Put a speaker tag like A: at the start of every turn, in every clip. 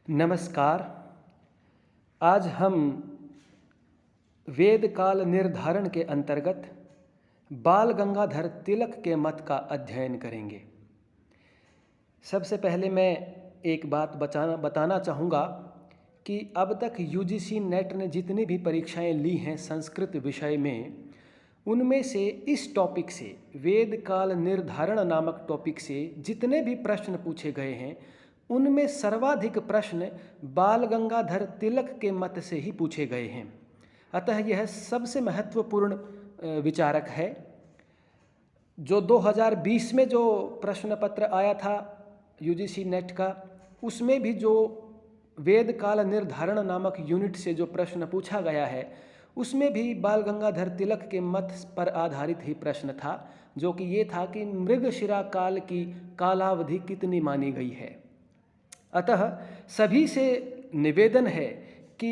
A: नमस्कार। आज हम वेद काल निर्धारण के अंतर्गत बाल गंगाधर तिलक के मत का अध्ययन करेंगे। सबसे पहले मैं एक बात बताना चाहूँगा कि अब तक यूजीसी नेट ने जितनी भी परीक्षाएं ली हैं संस्कृत विषय में, उनमें से इस टॉपिक से, वेद काल निर्धारण नामक टॉपिक से जितने भी प्रश्न पूछे गए हैं, उनमें सर्वाधिक प्रश्न बाल गंगाधर तिलक के मत से ही पूछे गए हैं। अतः यह सबसे महत्वपूर्ण विचारक है। जो 2020 में जो प्रश्न पत्र आया था यूजीसी नेट का, उसमें भी जो वेद काल निर्धारण नामक यूनिट से जो प्रश्न पूछा गया है, उसमें भी बाल गंगाधर तिलक के मत पर आधारित ही प्रश्न था, जो कि ये था कि मृगशिरा काल की कालावधि कितनी मानी गई है। अतः सभी से निवेदन है कि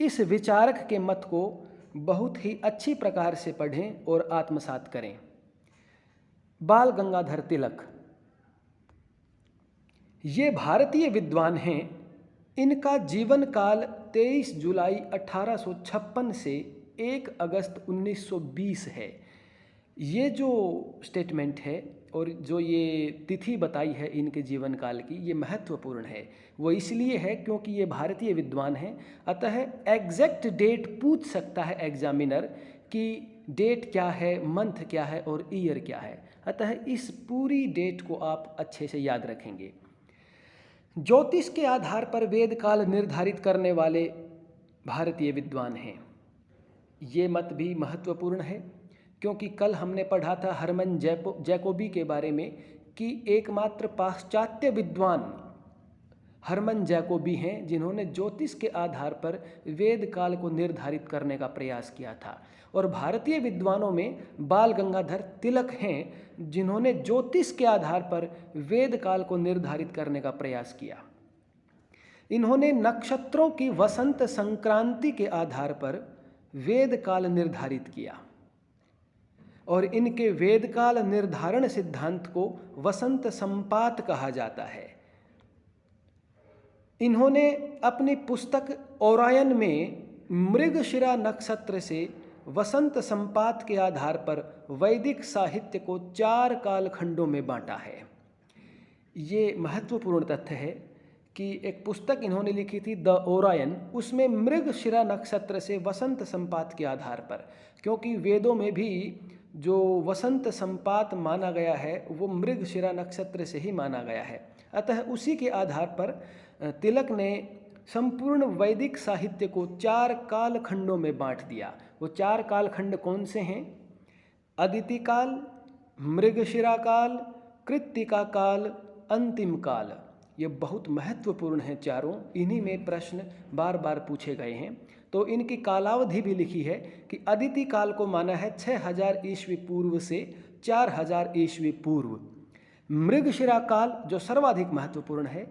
A: इस विचारक के मत को बहुत ही अच्छी प्रकार से पढ़ें और आत्मसात करें। बाल गंगाधर तिलक ये भारतीय विद्वान हैं। इनका जीवन काल 23 जुलाई 1856 से 1 अगस्त 1920 है। ये जो स्टेटमेंट है और जो ये तिथि बताई है इनके जीवन काल की, ये महत्वपूर्ण है। वो इसलिए है क्योंकि ये भारतीय विद्वान हैं। अतः एग्जैक्ट डेट पूछ सकता है एग्जामिनर कि डेट क्या है, मंथ क्या है और ईयर क्या है। अतः इस पूरी डेट को आप अच्छे से याद रखेंगे। ज्योतिष के आधार पर वेद काल निर्धारित करने वाले भारतीय विद्वान हैं। ये मत भी महत्वपूर्ण है क्योंकि कल हमने पढ़ा था हरमन जैकोबी के बारे में कि एकमात्र पाश्चात्य विद्वान हरमन जैकोबी हैं जिन्होंने ज्योतिष के आधार पर वेद काल को निर्धारित करने का प्रयास किया था। और भारतीय विद्वानों में बाल गंगाधर तिलक हैं जिन्होंने ज्योतिष के आधार पर वेद काल को निर्धारित करने का प्रयास किया। इन्होंने नक्षत्रों की वसंत संक्रांति के आधार पर वेद काल निर्धारित किया और इनके वेदकाल निर्धारण सिद्धांत को वसंत संपात कहा जाता है। इन्होंने अपनी पुस्तक ओरायन में मृगशिरा नक्षत्र से वसंत संपात के आधार पर वैदिक साहित्य को 4 कालखंडों में बांटा है। ये महत्वपूर्ण तथ्य है कि एक पुस्तक इन्होंने लिखी थी द ओरायन, उसमें मृगशिरा नक्षत्र से वसंत संपात के आधार पर, क्योंकि वेदों में भी जो वसंत संपात माना गया है वो मृगशिरा नक्षत्र से ही माना गया है। अतः उसी के आधार पर तिलक ने संपूर्ण वैदिक साहित्य को 4 कालखंडों में बांट दिया। वो 4 कालखंड कौन से हैं? अदिति काल, मृगशिरा काल, कृत्तिका काल, अंतिम काल। ये बहुत महत्वपूर्ण हैं चारों। इन्हीं में प्रश्न बार बार पूछे गए हैं। तो इनकी कालावधि भी लिखी है कि अदिति काल को माना है 6000 ईस्वी पूर्व से 4000 ईस्वी पूर्व। मृगशिरा काल जो सर्वाधिक महत्वपूर्ण है,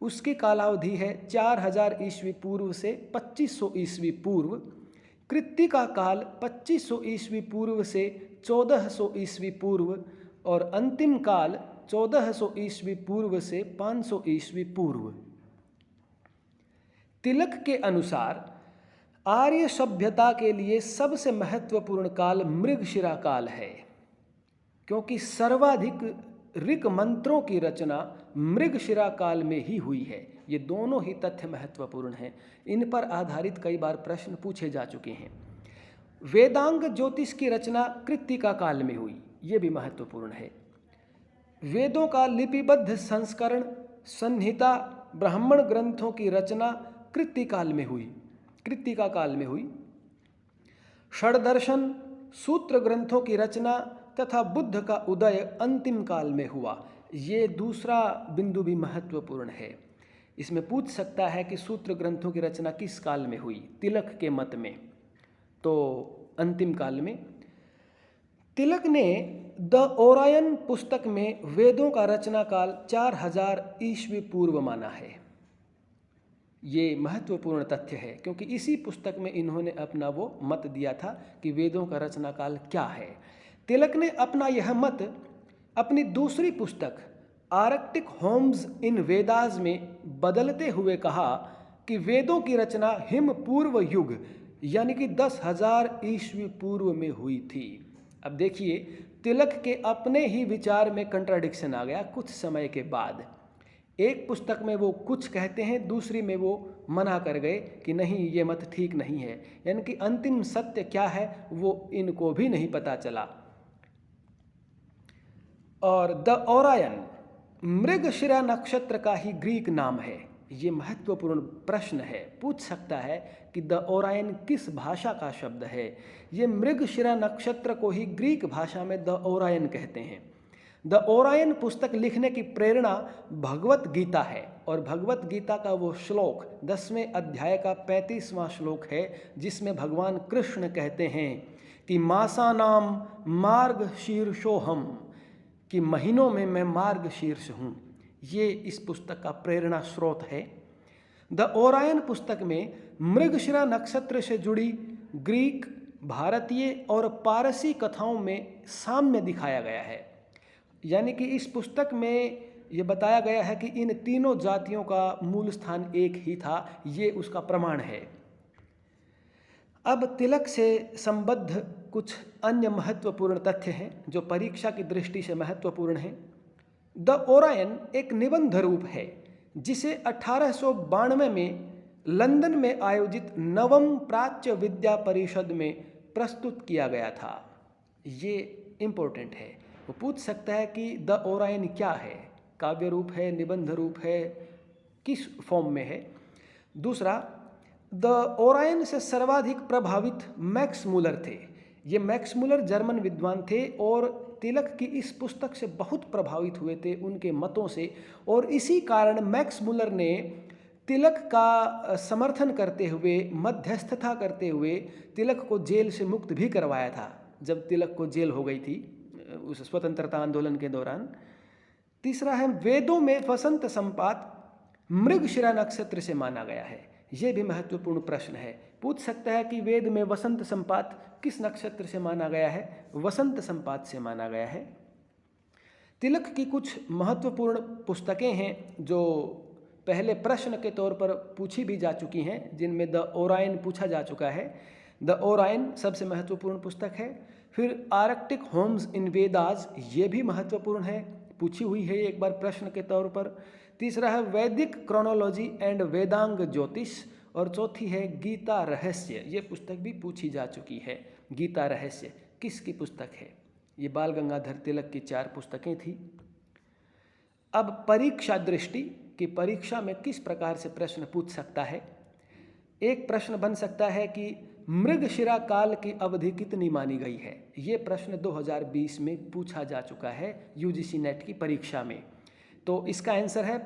A: उसकी कालावधि है 4000 ईस्वी पूर्व से 2500 ईस्वी पूर्व। कृत्तिका काल 2500 ईस्वी पूर्व से 1400 ईस्वी पूर्व और अंतिम काल 1400 ईस्वी पूर्व से 500 ईस्वी पूर्व। तिलक के अनुसार आर्य सभ्यता के लिए सबसे महत्वपूर्ण काल मृगशिरा काल है, क्योंकि सर्वाधिक ऋक मंत्रों की रचना मृगशिरा काल में ही हुई है। ये दोनों ही तथ्य महत्वपूर्ण हैं। इन पर आधारित कई बार प्रश्न पूछे जा चुके हैं। वेदांग ज्योतिष की रचना कृत्तिका काल में हुई, ये भी महत्वपूर्ण है। वेदों का लिपिबद्ध संस्करण, संहिता, ब्राह्मण ग्रंथों की रचना कृत्तिका काल में हुई। षड्दर्शन, सूत्र ग्रंथों की रचना तथा बुद्ध का उदय अंतिम काल में हुआ। ये दूसरा बिंदु भी महत्वपूर्ण है। इसमें पूछ सकता है कि सूत्र ग्रंथों की रचना किस काल में हुई? तिलक के मत में तो अंतिम काल में। तिलक ने द ओरायन पुस्तक में वेदों का रचना काल 4000 ईस्वी पूर्व माना है। ये महत्वपूर्ण तथ्य है क्योंकि इसी पुस्तक में इन्होंने अपना वो मत दिया था कि वेदों का रचना काल क्या है। तिलक ने अपना यह मत अपनी दूसरी पुस्तक आर्कटिक होम्स इन वेदास में बदलते हुए कहा कि वेदों की रचना हिम पूर्व युग यानी कि 10,000 ईस्वी पूर्व में हुई थी। अब देखिए, तिलक के अपने ही विचार में कंट्राडिक्शन आ गया कुछ समय के बाद। एक पुस्तक में वो कुछ कहते हैं, दूसरी में वो मना कर गए कि नहीं, ये मत ठीक नहीं है। यानी कि अंतिम सत्य क्या है वो इनको भी नहीं पता चला। और द ओरायन मृगशिरा नक्षत्र का ही ग्रीक नाम है। ये महत्वपूर्ण प्रश्न है, पूछ सकता है कि द ओरायन किस भाषा का शब्द है। ये मृगशिरा नक्षत्र को ही ग्रीक भाषा में द ओरायन कहते हैं। द ओरायन पुस्तक लिखने की प्रेरणा भगवत गीता है और भगवत गीता का वो श्लोक 10वें अध्याय का 35वां श्लोक है, जिसमें भगवान कृष्ण कहते हैं कि मासानाम मार्ग शीर्षोहम, कि महीनों में मैं मार्ग शीर्ष हूँ। ये इस पुस्तक का प्रेरणा स्रोत है। द ओरायन पुस्तक में मृगशिरा नक्षत्र से जुड़ी ग्रीक, भारतीय और पारसी कथाओं में साम्य दिखाया गया है। यानी कि इस पुस्तक में ये बताया गया है कि इन तीनों जातियों का मूल स्थान एक ही था, ये उसका प्रमाण है। अब तिलक से संबद्ध कुछ अन्य महत्वपूर्ण तथ्य हैं जो परीक्षा की दृष्टि से महत्वपूर्ण हैं। द ओरायन एक निबंध रूप है जिसे 1892 में लंदन में आयोजित नवम प्राच्य विद्या परिषद में प्रस्तुत किया गया था। ये इम्पोर्टेंट है। वो पूछ सकता है कि द ओरायन क्या है, काव्य रूप है, निबंध रूप है, किस फॉर्म में है। दूसरा, द ओरायन से सर्वाधिक प्रभावित मैक्स मूलर थे। ये मैक्स मूलर जर्मन विद्वान थे और तिलक की इस पुस्तक से बहुत प्रभावित हुए थे उनके मतों से, और इसी कारण मैक्स मूलर ने तिलक का समर्थन करते हुए, मध्यस्थता करते हुए तिलक को जेल से मुक्त भी करवाया था जब तिलक को जेल हो गई थी उस स्वतंत्रता आंदोलन के दौरान। तीसरा है, वेदों में वसंत संपात मृगशिरा नक्षत्र से माना गया है। यह भी महत्वपूर्ण प्रश्न है। पूछ सकता है कि वेद में वसंत संपात किस नक्षत्र से माना गया है। वसंत संपात से माना गया है। तिलक की कुछ महत्वपूर्ण पुस्तकें हैं जो पहले प्रश्न के तौर पर पूछी भी जा चुकी हैं, जिनमें द ओरायन पूछा जा चुका है। द ओरायन सबसे महत्वपूर्ण पुस्तक है। फिर आर्कटिक होम्स इन वेदास, ये भी महत्वपूर्ण है, पूछी हुई है एक बार प्रश्न के तौर पर। तीसरा है वैदिक क्रोनोलॉजी एंड वेदांग ज्योतिष, और चौथी है गीता रहस्य। ये पुस्तक भी पूछी जा चुकी है। गीता रहस्य किसकी पुस्तक है? ये बाल गंगाधर तिलक की 4 पुस्तकें थी। अब परीक्षा दृष्टि कि परीक्षा में किस प्रकार से प्रश्न पूछ सकता है। एक प्रश्न बन सकता है कि मृगशिरा काल की अवधि कितनी मानी गई है। ये प्रश्न 2020 में पूछा जा चुका है यूजीसी नेट की परीक्षा में। तो इसका आंसर है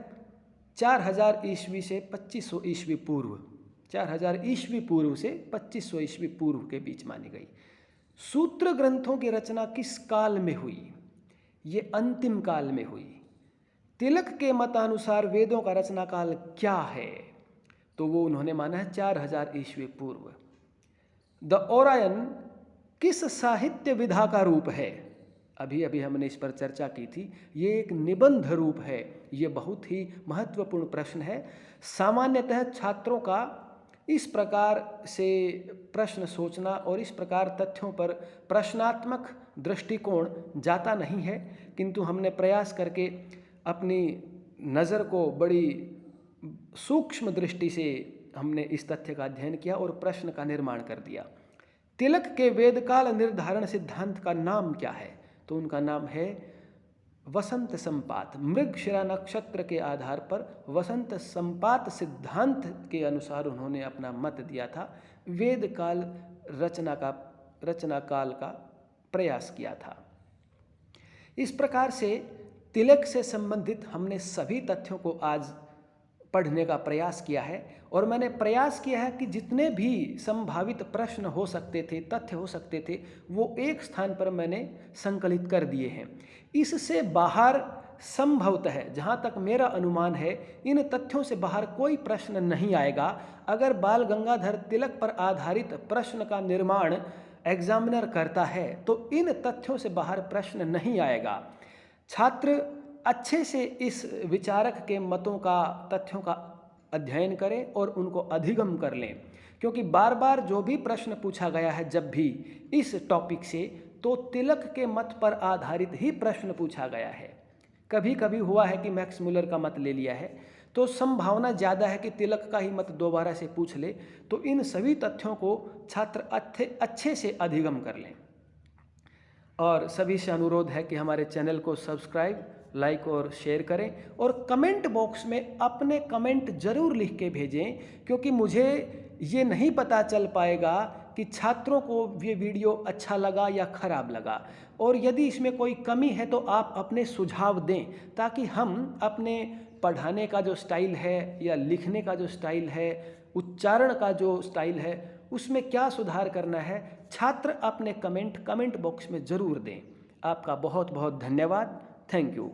A: 4000 ईस्वी से 2500 ईस्वी पूर्व। 4000 ईस्वी पूर्व से 2500 ईस्वी पूर्व के बीच मानी गई। सूत्र ग्रंथों की रचना किस काल में हुई? ये अंतिम काल में हुई। तिलक के मतानुसार वेदों का रचना काल क्या है? तो वो उन्होंने माना है 4000 ईस्वी पूर्व। द ओरायन किस साहित्य विधा का रूप है? अभी अभी हमने इस पर चर्चा की थी। ये एक निबंध रूप है। ये बहुत ही महत्वपूर्ण प्रश्न है। सामान्यतः छात्रों का इस प्रकार से प्रश्न सोचना और इस प्रकार तथ्यों पर प्रश्नात्मक दृष्टिकोण जाता नहीं है, किंतु हमने प्रयास करके अपनी नज़र को बड़ी सूक्ष्म दृष्टि से हमने इस तथ्य का अध्ययन किया और प्रश्न का निर्माण कर दिया। तिलक के वेदकाल निर्धारण सिद्धांत का नाम क्या है? तो उनका नाम है वसंत संपात। मृगशिरा नक्षत्र के आधार पर वसंत संपात सिद्धांत के अनुसार उन्होंने अपना मत दिया था। वेद काल रचना काल का प्रयास किया था। इस प्रकार से तिलक से संबंधित हमने सभी तथ्यों को आज पढ़ने का प्रयास किया है, और मैंने प्रयास किया है कि जितने भी संभावित प्रश्न हो सकते थे, तथ्य हो सकते थे, वो एक स्थान पर मैंने संकलित कर दिए हैं। इससे बाहर संभवतः, जहाँ तक मेरा अनुमान है, इन तथ्यों से बाहर कोई प्रश्न नहीं आएगा। अगर बाल गंगाधर तिलक पर आधारित प्रश्न का निर्माण एग्जामिनर करता है तो इन तथ्यों से बाहर प्रश्न नहीं आएगा। छात्र अच्छे से इस विचारक के मतों का, तथ्यों का अध्ययन करें और उनको अधिगम कर लें, क्योंकि बार बार जो भी प्रश्न पूछा गया है जब भी इस टॉपिक से, तो तिलक के मत पर आधारित ही प्रश्न पूछा गया है। कभी कभी हुआ है कि मैक्स मुलर का मत ले लिया है, तो संभावना ज़्यादा है कि तिलक का ही मत दोबारा से पूछ ले। तो इन सभी तथ्यों को छात्र अच्छे से अधिगम कर लें। और सभी से अनुरोध है कि हमारे चैनल को सब्सक्राइब, लाइक और शेयर करें, और कमेंट बॉक्स में अपने कमेंट ज़रूर लिख के भेजें, क्योंकि मुझे ये नहीं पता चल पाएगा कि छात्रों को ये वीडियो अच्छा लगा या ख़राब लगा। और यदि इसमें कोई कमी है तो आप अपने सुझाव दें, ताकि हम अपने पढ़ाने का जो स्टाइल है या लिखने का जो स्टाइल है, उच्चारण का जो स्टाइल है, उसमें क्या सुधार करना है, छात्र अपने कमेंट बॉक्स में ज़रूर दें। आपका बहुत बहुत धन्यवाद। Thank you.